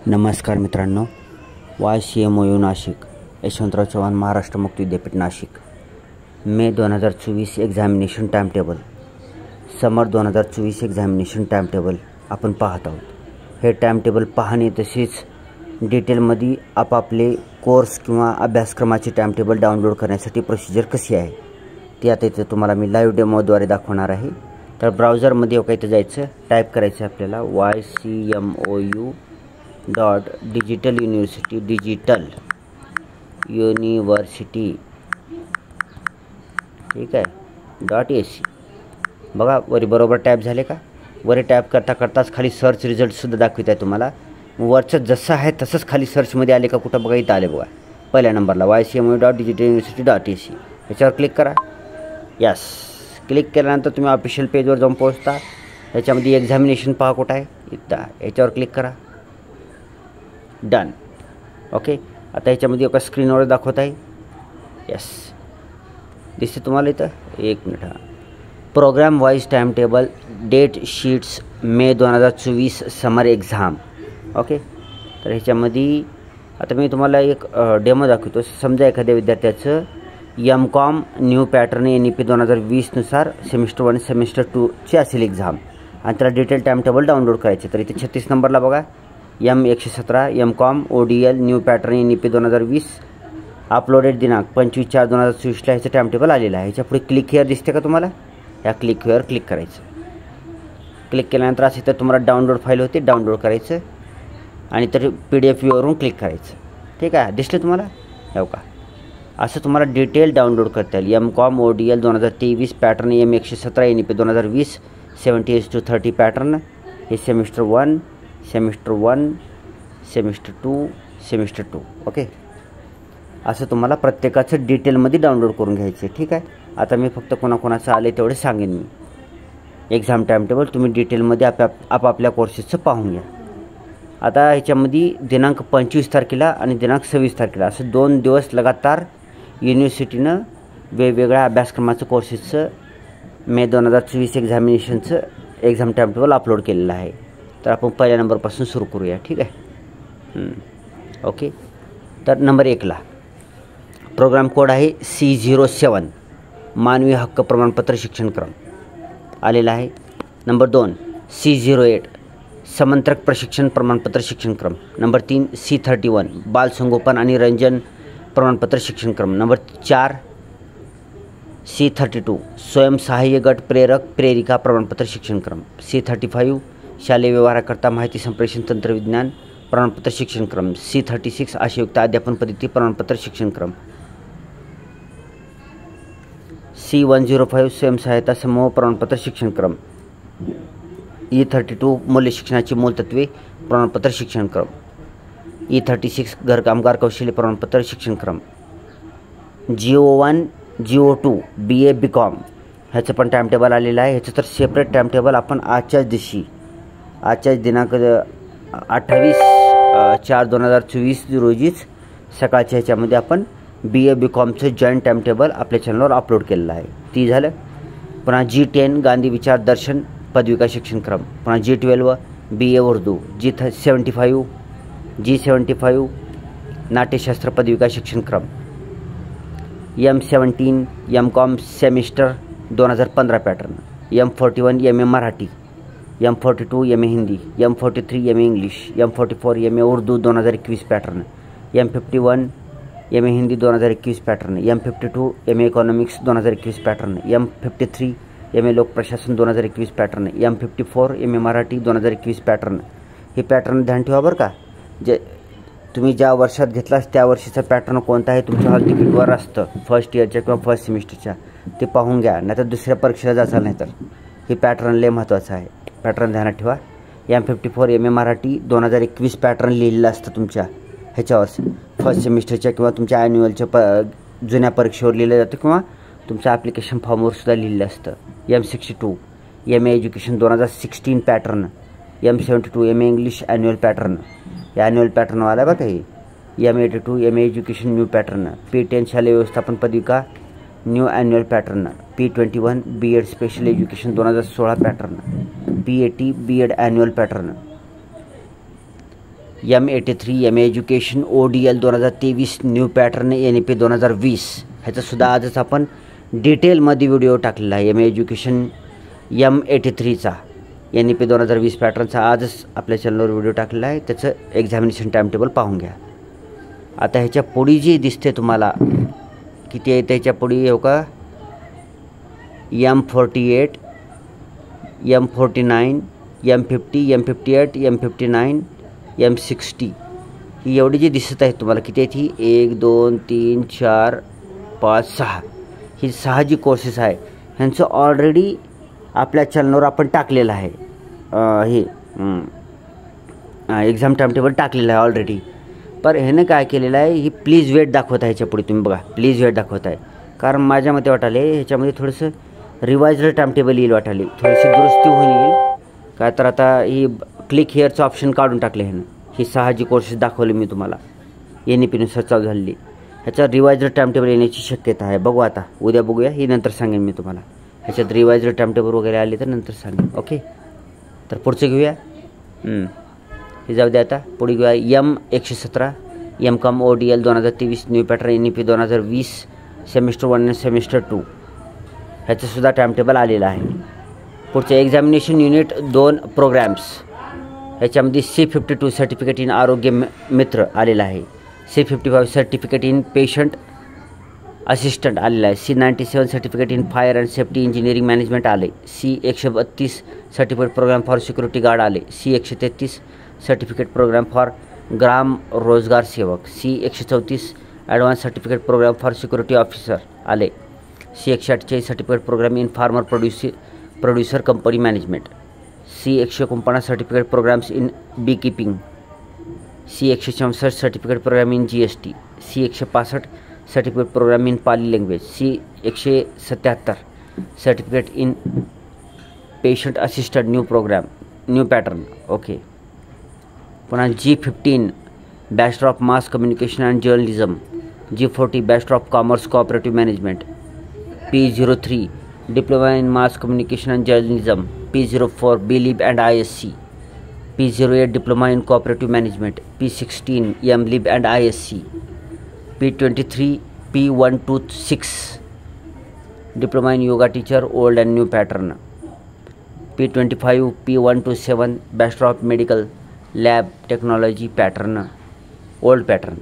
नमस्कार मित्रांनो, YCMOU नाशिक, यशवंतराव चव्हाण महाराष्ट्र मुक्त विद्यापीठ नाशिक, मे 2024 एक्झामिनेशन टाइम टेबल, समर 2024 एक्झामिनेशन टाइम टेबल आपण पाहत आहोत। हे टाइम टेबल पाहणे तसेच डिटेलमध्ये आपापले कोर्स किंवा अभ्यासक्रमाचे टाइम टेबल डाउनलोड करण्यासाठी प्रोसिजर कशी आहे ती आता इथे तुम्हाला मी लाईव्ह डेमोद्वारे दाखवणार आहे। तर ब्राउझरमध्ये इथं जायचं, टाईप करायचं आपल्याला YCMOU.digital university ठीक आहे .ac बघा वरी बरोबर टाईप झाले का। वरी टाईप करता करताच खाली सर्च रिझल्टसुद्धा दाखवित आहे तुम्हाला। वरचं जसं आहे तसंच खाली सर्चमध्ये आले का कुठं बघा, इथं आले बघा पहिल्या नंबरला YCMOU.digitaluniversity.ac याच्यावर क्लिक करा। यस, क्लिक केल्यानंतर तुम्ही ऑफिशियल पेजवर जाऊन पोहोचता। याच्यामध्ये एक्झामिनेशन पहा कुठं आहे, इथं याच्यावर क्लिक करा। Done, okay. आता ह्याच्यामध्ये एका स्क्रीनवर दाखवत आहे, यस दिसते तुम्हाला इथं। एक minute, programme wise time table date sheets May 2024 summer exam, okay. तर ह्याच्यामध्ये आता मी तुम्हाला एक डेमो दाखवतो। समजा एखाद्या विद्यार्थ्याचं MCOM न्यू पॅटर्न NEP 2020 नुसार सेमिस्टर 1 सेमिस्टर 2 ची असेल एक्झाम आणि त्याला डिटेल टाइम टेबल डाउनलोड करायचे। तर इथे 36 नंबरला बघा M117 MCOM ODL new pattern NEP 2020 uploaded दिनांक 25/4/2024 ला ह्याचं टाइम टेबल आलेलं आहे। ह्याच्या पुढे क्लिक हिअर दिसते का तुम्हाला, या क्लिक हिअर क्लिक करायचं। क्लिक केल्यानंतर असं इथं तुम्हाला डाउनलोड फाईल होते, डाउनलोड करायचं आणि तर PDF व्ह्यूवरून क्लिक करायचं। ठीक आहे, दिसलं तुम्हाला हो का। असं तुम्हाला डिटेल डाउनलोड करता येईल। MCOM ODL 2023 pattern M117 NEP 2020 70:30 pattern हे semester 1 semester 1 semester 2 semester 2, okay. असं तुम्हाला प्रत्येकाचं डिटेलमध्ये डाउनलोड करून घ्यायचं आहे। ठीक आहे, आता मी फक्त कोणाकोणाचं आले तेवढे सांगेन मी। एक्झाम टाइम टेबल तुम्ही डिटेलमध्ये आपापल्या कोर्सेसचं पाहून घ्या। आता ह्याच्यामध्ये दिनांक 25 तारखेला आणि दिनांक 26 तारखेला असं 2 दिवस लगातार युनिव्हर्सिटीनं वेगवेगळ्या अभ्यासक्रमाचं कोर्सेसचं मे 2024 एक्झामिनेशनचं एक्झाम टाइम टेबल अपलोड केलेलं आहे। तर आपण पहिल्या नंबरपासून सुरू करूया, ठीक आहे। ओके, तर नंबर 1ला प्रोग्राम कोड आहे C07 मानवी हक्क प्रमाणपत्र शिक्षणक्रम आलेला आहे। नंबर 2 C08 समंत्रक प्रशिक्षण प्रमाणपत्र शिक्षणक्रम। नंबर 3 C31 बाल संगोपन आणि रंजन प्रमाणपत्र शिक्षणक्रम। नंबर 4 C32 स्वयंसहाय्य गट प्रेरक प्रेरिका प्रमाणपत्र शिक्षणक्रम। C35 शालेय व्यवहाराकरता माहिती संप्रेषण तंत्रविज्ञान प्रमाणपत्र शिक्षणक्रम। C36 आशयुक्त अध्यापन पद्धती प्रमाणपत्र शिक्षणक्रम। C105 स्वयंसहायता समूह प्रमाणपत्र शिक्षणक्रम। E32 मूल्य शिक्षणाची मूलतत्वे प्रमाणपत्र शिक्षणक्रम। E36 घरकामगार कौशल्य प्रमाणपत्र शिक्षणक्रम। GO1 GO2 BA BCom ह्याचं पण टाइम टेबल आलेलं आहे। ह्याचं तर सेपरेट टाइम टेबल आपण आजच्याच दिनांक 28/4/2024 रोजीच सकाळच्या ह्याच्यामध्ये आपण BA BComचं जॉईंट टाइम टेबल आपल्या चॅनलवर अपलोड केलेलं आहे। ती झालं। पुन्हा G10 गांधी विचार दर्शन पदविका शिक्षणक्रम। पुन्हा G12 BA उर्दू G75 नाट्यशास्त्र पदविका शिक्षणक्रम। M17 MCOM semester 2015 pattern. M41 MA Marathi. M42 MA Hindi. M43 MA English. M44 MA Urdu 2021 pattern. M51 MA Hindi 2021 pattern. M52 MA economics 2021 pattern. M53 MA लोकप्रशासन 2021 pattern. M54 MA Marathi 2021 pattern. हे pattern ध्यान ठेवा बरं का। जे तुम्ही ज्या वर्षात घेतलास त्या वर्षीचा पॅटर्न कोणता आहे तुमच्या हॉल तिकीटवर असतं, फर्स्ट इयरच्या किंवा फर्स्ट सेमिस्टरच्या, ते पाहून घ्या। नाहीतर दुसऱ्या परीक्षेला जाचाल नाही तर हे पॅटर्न लय महत्त्वाचं आहे, पॅटर्न ध्यानात ठेवा। M54 MA मराठी 2021 पॅटर्न लिहिलेलं असतं तुमच्या ह्याच्यावर, फर्स्ट सेमिस्टरच्या किंवा तुमच्या ॲन्युअलच्या जुन्या परीक्षेवर लिहिलं जातं किंवा तुमच्या ॲप्लिकेशन फॉर्मवर सुद्धा लिहिलं असतं। M62 MA education 2016 pattern. M72 MA English annual pattern, या ॲन्युअल पॅटर्नवाला बघा हे। M82 MA education new pattern. P10 शालेय व्यवस्थापन पदविका new annual pattern. P21 B.Ed special education 2016 pattern. P80 B.Ed annual pattern. M83 MA education ODL 2023 new pattern NEP 2020 ह्याचासुद्धा आजच आपण डिटेलमध्ये video टाकलेला आहे. MA एज्युकेशन M83चा NEP 2020 पॅटर्नचा आजच आपल्या चॅनलवर व्हिडिओ टाकलेला आहे. त्याचं एक्झामिनेशन टाईम टेबल पाहून घ्या. आता ह्याच्या पुढे जी दिसते तुम्हाला किती आहे, त्याच्या पुढे हो का M48 M49 M50 M58 M59 M60 ही एवढी जी दिसत आहे तुम्हाला किती आहे, ती 1 2 3 4 5 6 ही 6 जी कोर्सेस आहे ह्यांचं ऑलरेडी आपल्या चॅनलवर आपण टाकलेलं आहे. हे एक्झाम टाईम टेबल टाकलेलं आहे ऑलरेडी. पर ह्यानं काय केलेलं आहे, ही प्लीज वेट दाखवत आहे ह्याच्या पुढे तुम्ही बघा, प्लीज वेट दाखवत आहे. कारण माझ्या मते वाटाले ह्याच्यामध्ये थोडंसं रिवाइज्ड टाईम टेबल येईल, वाटाले थोडीशी दुरुस्ती होईल काय. तर आता ही क्लिक हिअरचं ऑप्शन काढून टाकले ह्यानं. ही 6 जी कोर्सेस दाखवले मी तुम्हाला NEPनुसार चालू झालेली, ह्याच्यात रिवाइज्ड टाईम टेबल येण्याची शक्यता आहे. बघू आता, उद्या बघूया, ही नंतर सांगेन मी तुम्हाला. ह्याच्यात रिवाइज्ड टाईम टेबल वगैरे आले तर नंतर सांगेन. ओके, तर पुढचं घेऊया. हे जाऊ द्या, आता पुढे घेऊया M117 MCOM ODL 2023 new pattern NEP 2020 semester 1 आणि सेमिस्टर 2 ह्याचंसुद्धा टाईम टेबल आलेलं आहे. पुढचे एक्झामिनेशन युनिट 2 प्रोग्रॅम्स ह्याच्यामध्ये C52 सर्टिफिकेट इन आरोग्य मित्र आलेला आहे. C55 certificate in patient assistant आलेला आहे. C97 certificate in fire and safety engineering management आले. C132 certificate programme for security guard आले. C133 सर्टिफिकेट प्रोग्राम फॉर ग्राम रोजगार सेवक. C134 advance certificate programme for security officer आले. C148 certificate programme in farmer producer company management. C149 certificate programmes in beekeeping. C164 certificate programme in GST. C165 certificate programme in Pali language. C177 certificate in patient assistant new programme new pattern. Okay, पुन्हा G15 bachelor of mass communication and journalism. G40 bachelor of commerce cooperative management. P03 diploma in mass communication and journalism. P04 B.Lib and ISC. P08 diploma in cooperative management. P16 M.Lib and ISC. P23 P126 diploma in yoga teacher old and new pattern. P25 P127 bachelor of medical lab technology pattern old pattern.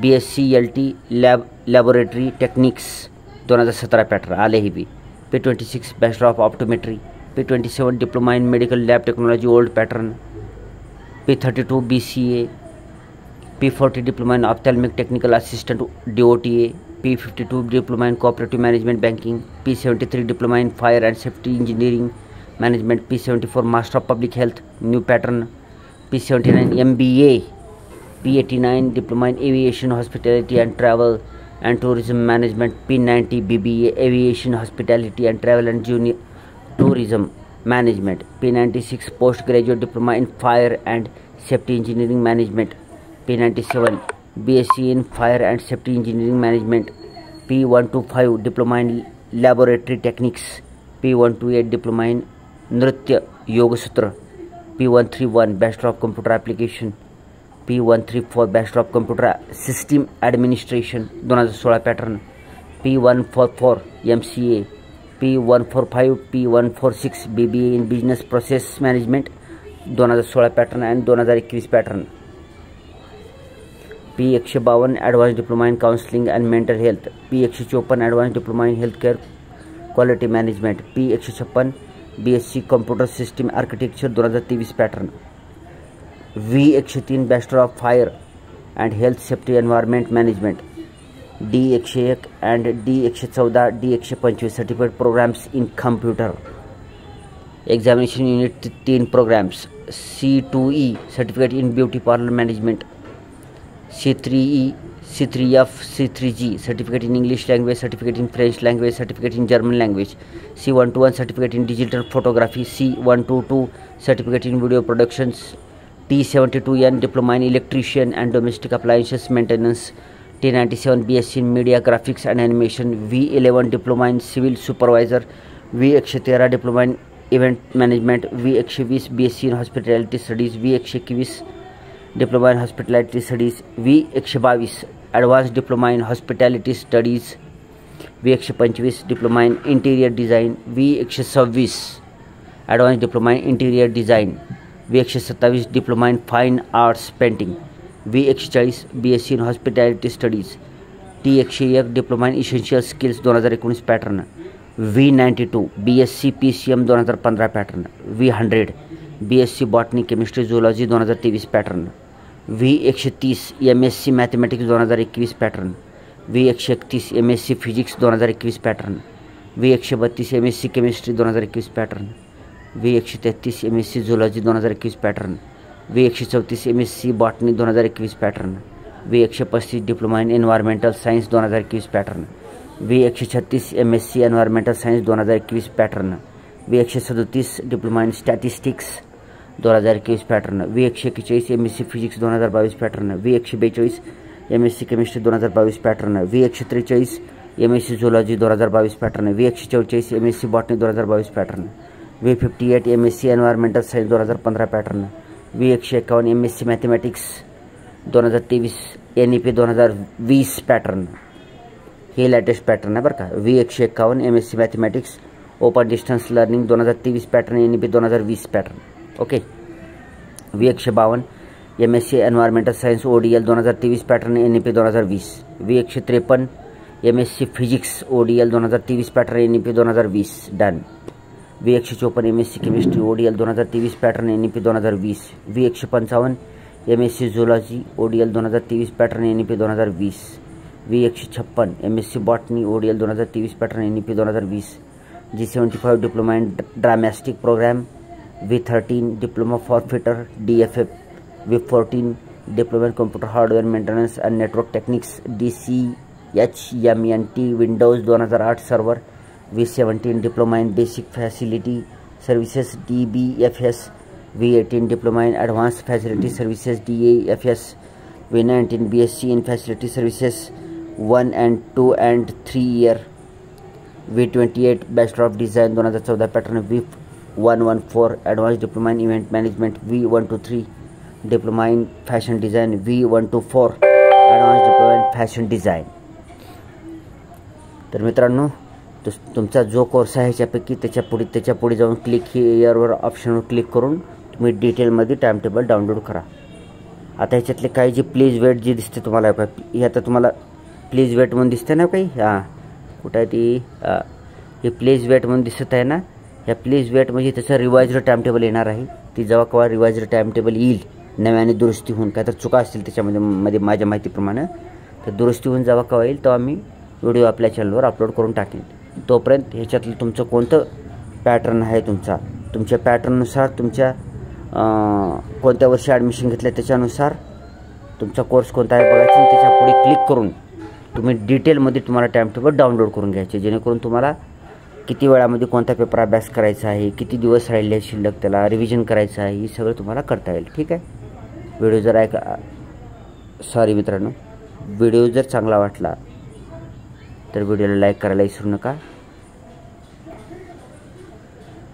BSc LT laboratory techniques 2017 pattern आले ही बी. P26 bachelor of optometry. P27 diploma in medical lab technology old pattern. P32 BCA. P40 diploma in ophthalmic technical assistant DOTA. P52 diploma in cooperative management banking. P73 diploma in fire and safety engineering management. P74 master of public health new pattern. P79 MBA. P89 diploma in aviation hospitality and travel and tourism management. P90 BBA aviation hospitality and travel and junior tourism management. P96 post graduate diploma in fire and safety engineering management. P97 BSc in fire and safety engineering management. P125 diploma in laboratory techniques. P128 diploma in नृत्य योगसूत्र. P131 bachelor of computer application. P134 bachelor of computer system administration 2016 pattern. P144 MCA. P145 P146 BBA in business process management 2016 pattern and 2021 pattern. P152 advance diploma in counselling and mental health. P154 advance diploma in health care quality management. P156 BSc computer system architecture 2023 pattern. V103 bachelor of fire and health safety environment management. D101 and D114 D125 certificate programmes in computer. Examination unit 3 programmes. C2E certificate in beauty parlour management. C3E C3F C3G certificate in English language. Certificate in French language. Certificate in German language. C121 certificate in digital photography. C122 certificate in video productions. T72N diploma in electrician and domestic appliances maintenance. T97 BSc in media graphics and animation. V11 diploma in civil supervisor. V113 diploma in event management. V120 BSc in hospitality studies. V121 diploma in hospitality studies V122 advance diploma in hospitality studies V125 diploma in interior design V126 advance diploma in interior design V127 diploma in fine arts painting V140 BSc in hospitality studies T101 diploma in essential skills 2019 pattern V92 BSc PCM 2015 pattern V100 BSc botany chemistry zoology 2023 pattern V130 MSc mathematics 2021 pattern V131 MSc physics 2021 pattern V132 MSc chemistry 2021 pattern V133 MSc zoology 2021 pattern V134 MSc botany 2021 pattern V135 diploma in environmental science 2021 pattern V136 MSc environmental science 2021 pattern V137 diploma in statistics 2021 pattern V141 MSc physics 2022 pattern V142 MSc chemistry 2022 pattern V143 MSc zoology 2022 pattern V144 MSc botany 2022 pattern V158 MSc environmental science 2015 pattern V151 MSc mathematics 2023 NEP 2020 pattern हे latest pattern आहे बरं का. V151 MSc mathematics open distance learning 2023 pattern NEP 2020 pattern. Okay. V152 MSc environmental science ODL 2023 pattern NEP 2020. V153 MSc physics ODL 2023 pattern NEP 2020 done. V154 MSc chemistry ODL 2023 pattern NEP 2020. V155 MSc zoology ODL 2023 pattern NEP 2020. V156 MSc botany ODL 2023 pattern NEP 2020. G75 diploma in dramatic programme V13 diploma for fitter DFF. V14 diploma in computer hardware maintenance and network techniques DCHMNT Windows 2008 server. V17 diploma in basic facility services DBFS. V18 diploma in advance facility services DAFS. V19 BSc in facility services 1 and 2 and 3 year. V28 bachelor of design 2014 pattern V114 advance diploma in event management V123 diploma in fashion design V124 advance diploma in fashion design. तर मित्रांनो तुमचा जो course आहे ह्याच्यापैकी त्याच्या पुढे जाऊन click हिअरवर ऑप्शनवर click करून तुम्ही डिटेलमध्ये टाइम टेबल डाउनलोड करा. आता ह्याच्यातले काही जे प्लीज वेट जी दिसते तुम्हाला हे आता तुम्हाला प्लीज वेट म्हणून दिसते ना काही कुठं आहे ती हे प्लीज वेट म्हणून दिसत आहे ना. ह्या प्लीज वेट म्हणजे त्याचं रिवाइज्ड टाइम टेबल येणार आहे. ती जेव्हा केव्हा रिवाइज्ड टाइम टेबल येईल नव्याने दुरुस्ती होऊन काय तर चुका असतील त्याच्यामध्ये माझ्या माहितीप्रमाणे तर दुरुस्ती होऊन जेव्हा केव्हा येईल तेव्हा मी व्हिडिओ आपल्या चॅनलवर अपलोड करून टाकेन. तोपर्यंत ह्याच्यातलं तुमचं कोणतं पॅटर्न आहे तुमच्या पॅटर्ननुसार तुमच्या कोणत्या वर्षी ॲडमिशन घेतलं त्याच्यानुसार तुमचा कोर्स कोणता आहे बघायचं आणि त्याच्या पुढे क्लिक करून तुम्ही डिटेलमध्ये तुम्हाला टाइम टेबल डाउनलोड करून घ्यायचे जेणेकरून तुम्हाला किती वेळामध्ये कोणता पेपर अभ्यास करायचा आहे किती दिवस राहिले शिल्लक त्याला रिव्हिजन करायचं आहे हे सगळं तुम्हाला करता येईल. ठीक आहे. व्हिडिओ जर सॉरी मित्रांनो व्हिडिओ जर चांगला वाटला तर व्हिडिओला लाईक करायला विसरू नका.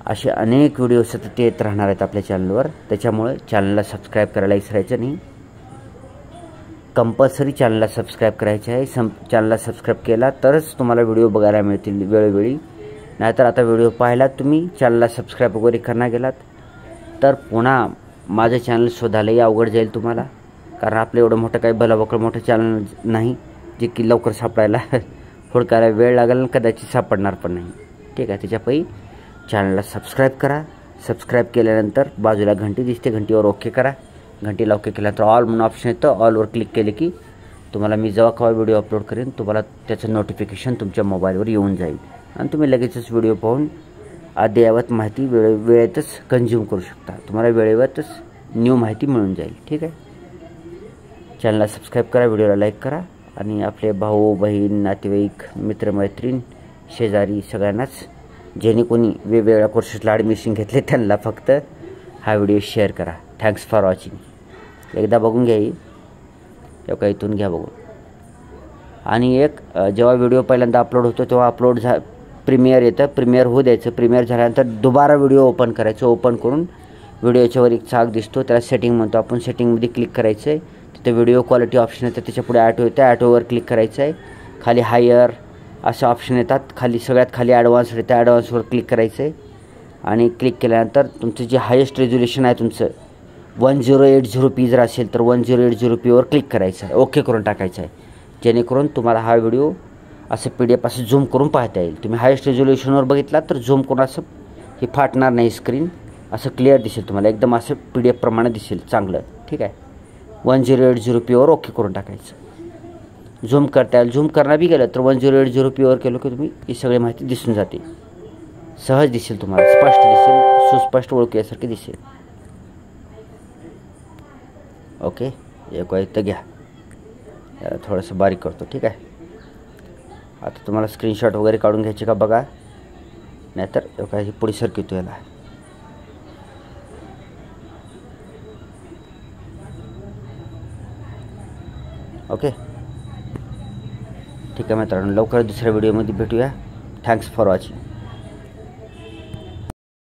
असे अनेक व्हिडिओ सतत येत राहणार आहेत आपल्या चॅनलवर त्याच्यामुळे चॅनलला सबस्क्राईब करायला विसरायचं नाही. कंपल्सरी चॅनलला सबस्क्राईब करायचे आहे. चॅनलला सबस्क्राईब केला तरच तुम्हाला व्हिडिओ बघायला मिळतील वेळोवेळी. नाहीतर आता व्हिडिओ पाहिलात तुम्ही चॅनलला सबस्क्राईब वगैरे करणार गेलात तर पुन्हा माझं चॅनल शोधायलाही अवघड जाईल तुम्हाला कारण आपलं एवढं मोठं काही भलावकळ मोठं चॅनल नाही जे की लवकर सापडायला हुडकायला वेळ लागेल आणि कदाचित सापडणार पण नाही. ठीक आहे. त्याच्यापैकी चॅनलला सबस्क्राईब करा. सबस्क्राईब केल्यानंतर बाजूला घंटी दिसते घंटीवर ओके करा. घंटीला ओके केल्यानंतर ऑल म्हणून ऑप्शन येतं. ऑलवर क्लिक केले की तुम्हाला मी जेव्हा केव्हा व्हिडिओ अपलोड करेन तुम्हाला त्याचं नोटिफिकेशन तुमच्या मोबाईलवर येऊन जाईल आणि तुम्ही लगेचच व्हिडिओ पाहून अद्ययावत माहिती वेळेतच कंझ्युम करू शकता. तुम्हाला वेळेवरच न्यू माहिती मिळून जाईल. ठीक आहे. चॅनलला सबस्क्राईब करा. व्हिडिओला लाईक करा आणि आपले भाऊ बहीण नातेवाईक मित्रमैत्रीण शेजारी सगळ्यांनाच ज्यांनी कोणी वेगवेगळ्या कोर्सेसला ॲडमिशन घेतले त्यांना फक्त हा व्हिडिओ शेअर करा. Thanks for watching. एकदा बघून घ्या एका इथून घ्या बघून. आणि एक जेव्हा व्हिडिओ पहिल्यांदा अपलोड होतो तेव्हा प्रीमियर येतं. प्रीमियर होऊ द्यायचं. प्रीमियर झाल्यानंतर दुबारा व्हिडिओ ओपन करायचं. ओपन करून व्हिडिओच्या वर एक चाक दिसतो, त्याला सेटिंग म्हणतो आपण. सेटिंगमध्ये क्लिक करायचं आहे. तिथे व्हिडिओ क्वालिटी ऑप्शन येतं, त्याच्या पुढे ॲटो येतं, ॲटोवर क्लिक करायचं आहे. खाली हायर असे ऑप्शन येतात, खाली सगळ्यात खाली ॲडव्हान्स येतं, ॲडव्हान्सवर क्लिक करायचं आहे. आणि क्लिक केल्यानंतर तुमचं जे हायेस्ट रेझोल्युशन आहे तुमचं 1080p जर असेल तर 1080pवर क्लिक करायचं आहे, ओके करून टाकायचं आहे. जेणेकरून तुम्हाला हा व्हिडिओ असं PDF असं झूम करून पाहता येईल. तुम्ही हायेस्ट रेझोल्युशनवर बघितला तर झूम करून असं हे फाटणार नाही, स्क्रीन असं क्लिअर दिसेल तुम्हाला, एकदम असं PDF प्रमाणे दिसेल चांगलं. ठीक आहे. 1080pवर ओके करून टाकायचं. झूम करता येईल. झूम करणार बी गेलं तर 1080pवर केलं की तुम्ही ही सगळी माहिती दिसून जाते, सहज दिसेल तुम्हाला, स्पष्ट दिसेल, सुस्पष्ट ओळखू यासारखी दिसेल. ओके. एक वेळ इथं घ्या, याला थोडंसं बारीक करतो. ठीक आहे. आता तुम्हाला स्क्रीनशॉट वगैरे काढून घ्यायचे का बघा, नाहीतर काही पुढे सरकतो याला. ओके. ठीक आहे मित्रांनो, लवकर दुसऱ्या व्हिडिओमध्ये भेटूया. Thanks for watching.